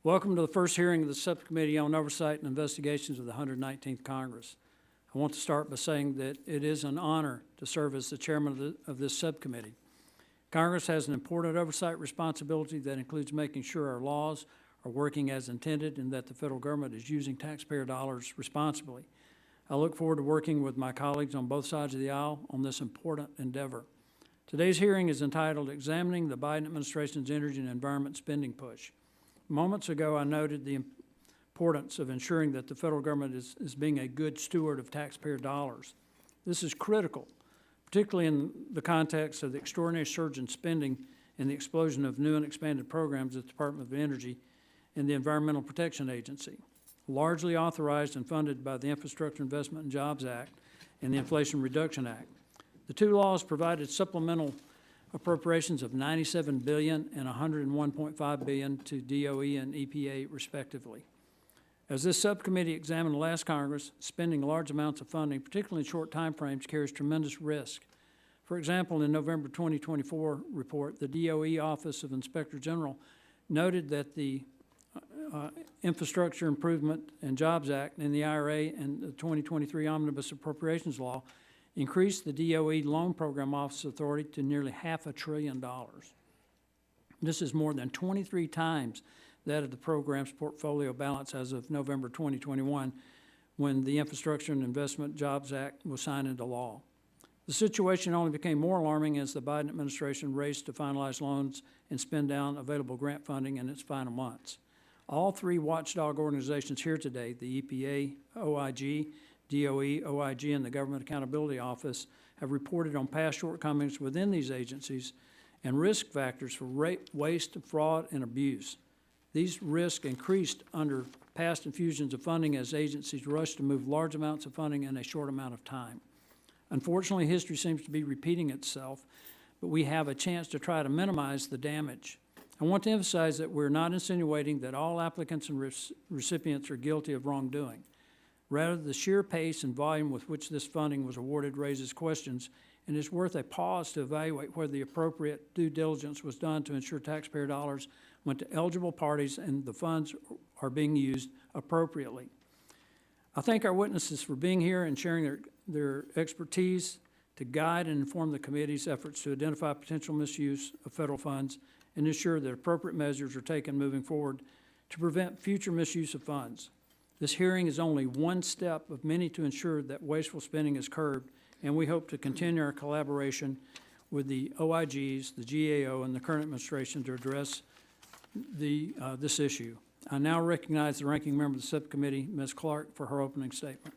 Welcome to the first hearing of the Subcommittee on Oversight and Investigations of the 119th Congress. I want to start by saying that it is an honor to serve as the chairman of this subcommittee. Congress has an important oversight responsibility that includes making sure our laws are working as intended and that the federal government is using taxpayer dollars responsibly. I look forward to working with my colleagues on both sides of the aisle on this important endeavor. Today's hearing is entitled Examining the Biden Administration's Energy and Environment Spending Push. Moments ago, I noted the importance of ensuring that the federal government is being a good steward of taxpayer dollars. This is critical, particularly in the context of the extraordinary surge in spending and the explosion of new and expanded programs at the Department of Energy and the Environmental Protection Agency, largely authorized and funded by the Infrastructure Investment and Jobs Act and the Inflation Reduction Act. The two laws provided supplemental appropriations of $97 billion and $101.5 billion to DOE and EPA, respectively. As this subcommittee examined the last Congress, spending large amounts of funding, particularly in short time frames, carries tremendous risk. For example, in November 2024 report, the DOE Office of Inspector General noted that the Infrastructure Improvement and Jobs Act and the IRA and the 2023 Omnibus Appropriations Law increased the DOE Loan Program Office authority to nearly $500 billion. This is more than 23 times that of the program's portfolio balance as of November 2021, when the Infrastructure and Investment Jobs Act was signed into law. The situation only became more alarming as the Biden administration raced to finalize loans and spend down available grant funding in its final months. All three watchdog organizations here today, the EPA, OIG, DOE, OIG, and the Government Accountability Office, have reported on past shortcomings within these agencies and risk factors for waste, fraud, and abuse. These risks increased under past infusions of funding as agencies rushed to move large amounts of funding in a short amount of time. Unfortunately, history seems to be repeating itself, but we have a chance to try to minimize the damage. I want to emphasize that we're not insinuating that all applicants and recipients are guilty of wrongdoing. Rather, the sheer pace and volume with which this funding was awarded raises questions, and it's worth a pause to evaluate whether the appropriate due diligence was done to ensure taxpayer dollars went to eligible parties and the funds are being used appropriately. I thank our witnesses for being here and sharing their expertise to guide and inform the committee's efforts to identify potential misuse of federal funds and ensure that appropriate measures are taken moving forward to prevent future misuse of funds. This hearing is only one step of many to ensure that wasteful spending is curbed, and we hope to continue our collaboration with the OIGs, the GAO, and the current administration to address this issue. I now recognize the ranking member of the subcommittee, Ms. Clarke, for her opening statement.